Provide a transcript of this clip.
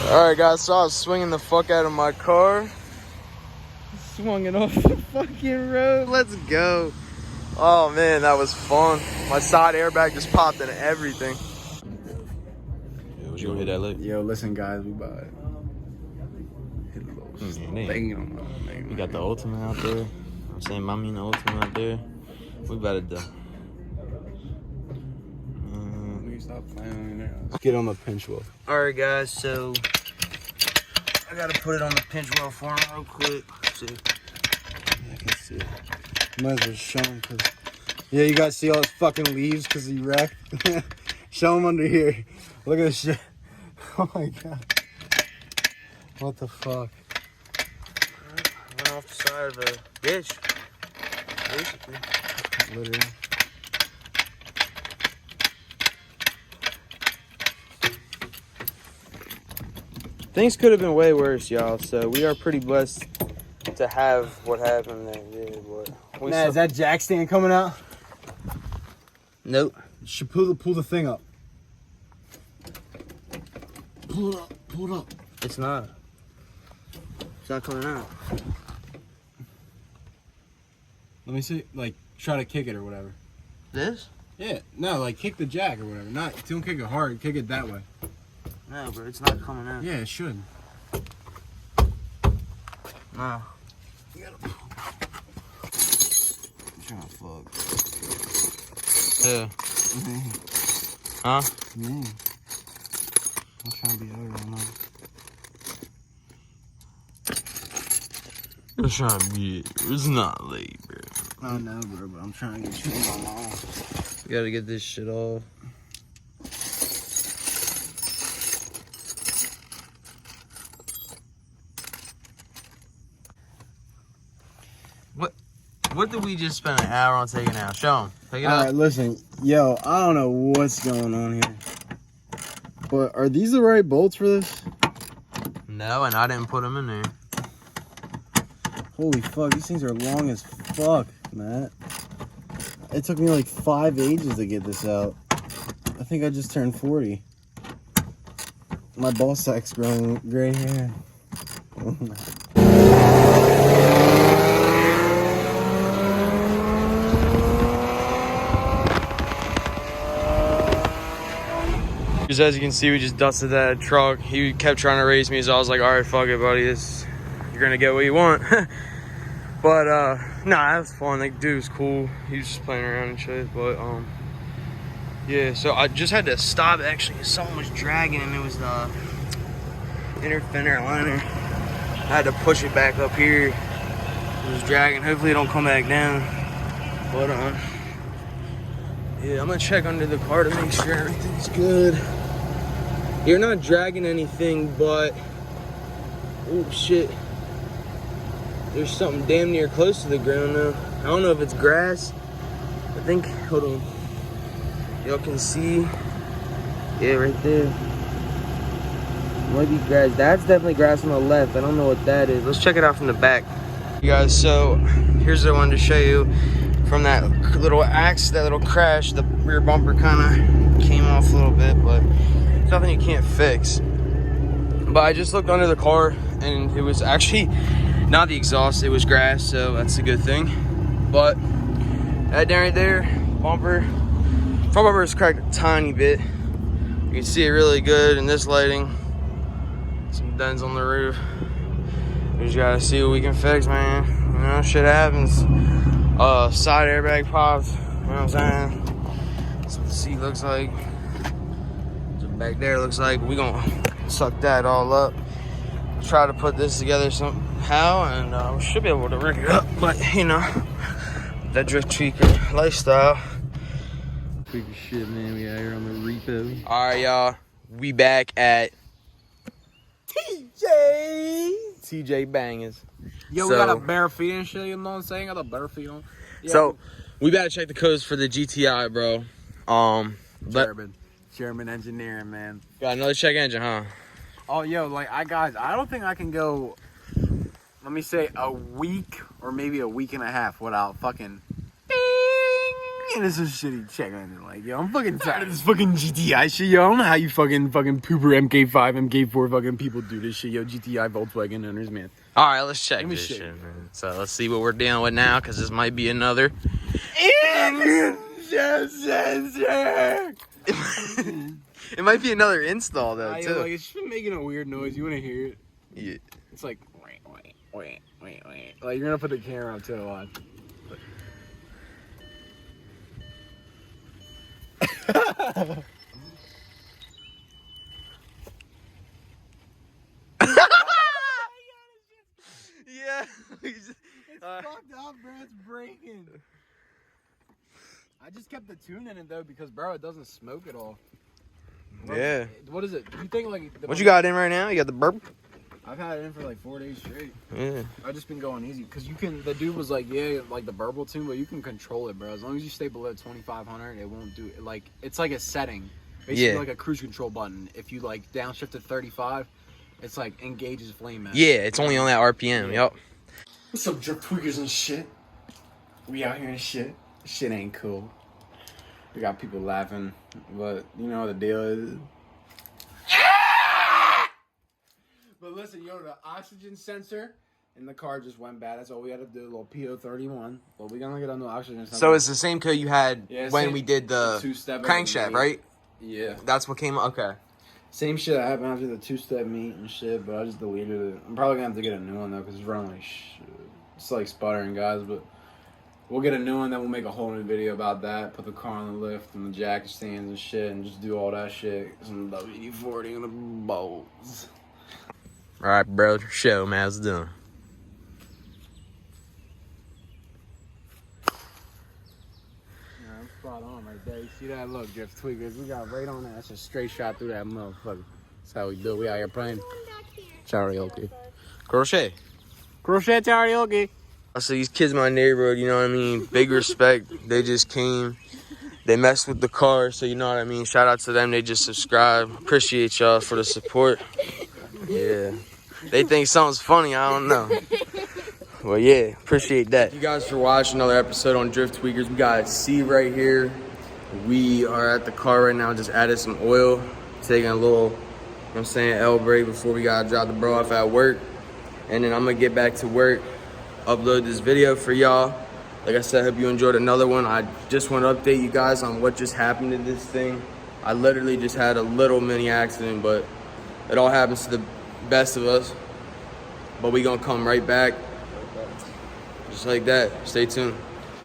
Alright guys, so I was swinging the fuck out of my car. Swung it off the fucking road. Let's go. Oh man, that was fun. My side airbag just popped and everything. Yo, you gonna hit that lick? Yo, listen guys, we about to hit a little thing. We got the ultimate out there. I'm saying, mommy, the ultimate out there. We about to do. Stop playing there. Let's get on the pinch wheel. Alright guys, so I gotta put it on the pinch wheel for him real quick. See. Yeah, I can see it. Might as well show him because. Yeah, you guys see all his fucking leaves because he wrecked. Show him under here. Look at this shit. Oh my god. What the fuck? Went off the side of a ditch. Basically. Literally. Things could have been way worse, y'all. So we are pretty blessed to have what happened there. Yeah, but Is that jack stand coming out? Nope. You should pull the thing up. Pull it up. Pull it up. It's not. It's not coming out. Let me see. Like, try to kick it or whatever. This? Yeah. No, like kick the jack or whatever. Don't kick it hard. Kick it that way. No, bro. It's not coming out. Yeah, it should. No. You gotta. I'm trying to fuck. Yeah. Me. Huh? Me. I'm trying to be over right now. It's trying to be. It's not late, bro. I know, bro, but I'm trying to get you on my own. We gotta get this shit off. What did we just spend an hour on taking out? Show them. Take it out. Alright, listen. Yo, I don't know what's going on here. But are these the right bolts for this? No, and I didn't put them in there. Holy fuck, these things are long as fuck, Matt. It took me like 5 ages to get this out. I think I just turned 40. My ball sack's growing gray hair. Just as you can see, we just dusted that truck. He kept trying to race me, so I was like, all right, fuck it, buddy. You're gonna get what you want. But, nah, that was fun. Like, dude was cool. He was just playing around and shit. But, yeah, so I just had to stop, actually. Someone was dragging, and it was the inner fender liner. I had to push it back up here. It was dragging. Hopefully it don't come back down. But, yeah, I'm gonna check under the car to make sure everything's good. You're not dragging anything, but oh shit, there's something damn near close to the ground now. I don't know if it's grass. I think, hold on, y'all can see, yeah, right there. Might be grass. That's definitely grass on the left. I don't know what that is. Let's check it out from the back. You guys, so here's what I wanted to show you. From that little axe, that little crash, the rear bumper kind of came off a little bit, but it's nothing you can't fix. But I just looked under the car, and it was actually not the exhaust, it was grass, so that's a good thing. But that down right there, bumper, front bumper is cracked a tiny bit. You can see it really good in this lighting. Some dents on the roof. We just gotta see what we can fix, man. You know, shit happens. Side airbag popped, you know what I'm saying? That's what the seat looks like. So back there looks like we gonna suck that all up. Try to put this together somehow, and we should be able to rig it up. But you know, that Drifttweaker lifestyle. Freaky shit, man. We out here on the repo. All right, y'all. We back at TJ Bangers. Yo, we got a bare feet and shit, you know what I'm saying? Got a bare feet on. Yeah. So, we gotta check the codes for the GTI, bro. German engineering, man. Got another check engine, huh? Oh, yo, like, I don't think I can go, let me say, a week or maybe a week and a half without fucking bing this is a shitty check on it. Like, yo, I'm fucking tired of this fucking GTI shit, yo. I don't know how you fucking pooper MK5, MK4 fucking people do this shit, yo. GTI Volkswagen owners, man. All right, let's check Give me this shit. shit, man. So let's see what we're dealing with now, because this might be another. It might be another install though, too. Like, it's just making a weird noise. You want to hear it? Yeah. It's like, like you're gonna put the camera up to it live. Yeah. It's fucked up, bro. It's breaking. I just kept the tune in it though because, bro, it doesn't smoke at all. Yeah. What is it? You think like? What you got in right now? You got the burp? I've had it in for like 4 days straight. Yeah. I've just been going easy because you can. The dude was like, yeah, like the burble tune, but you can control it, bro. As long as you stay below 2,500, it won't do it. Like it's like a setting, basically like a cruise control button. If you like downshift to 35, it's like engages flame map. Yeah, it's only on that RPM. Yeah. Yup. What's up, Drifttweakers and shit? We out here and shit. Shit ain't cool. We got people laughing, but you know what the deal is. But listen, yo, the oxygen sensor in the car just went bad. That's all we had to do. A little PO31. But we gonna get on the oxygen sensor. So it's the same code you had when we did the two-step crankshaft, right? Yeah. That's what came up. Okay. Same shit that happened after the two-step meet and shit, but I just deleted it. I'm probably gonna have to get a new one though, because it's running like shit. It's like sputtering, guys, but we'll get a new one, then we'll make a whole new video about that. Put the car on the lift and the jacket stands and shit, and just do all that shit. Some WD-40 on the bolts. All right, bro. Show, man. How's it doing? Yeah, I'm spot on right there. You see that? Look, Drifttweakers. We got right on that. That's a straight shot through that motherfucker. That's how we do it. We out here playing karaoke. Crochet. Crochet karaoke. So these kids in my neighborhood, you know what I mean? Big respect. They just came. They messed with the car, so you know what I mean? Shout out to them. They just subscribed. Appreciate y'all for the support. Yeah. They think something's funny. I don't know. Well, yeah. Appreciate that. Thank you guys for watching another episode on Drifttweakers. We got C right here. We are at the car right now. Just added some oil. Taking a little, you know what I'm saying, L break before we got to drop the bro off at work. And then I'm going to get back to work. Upload this video for y'all. Like I said, I hope you enjoyed another one. I just want to update you guys on what just happened to this thing. I literally just had a little mini accident, but it all happens to the best of us. But we gonna come right back. Just like that. Stay tuned.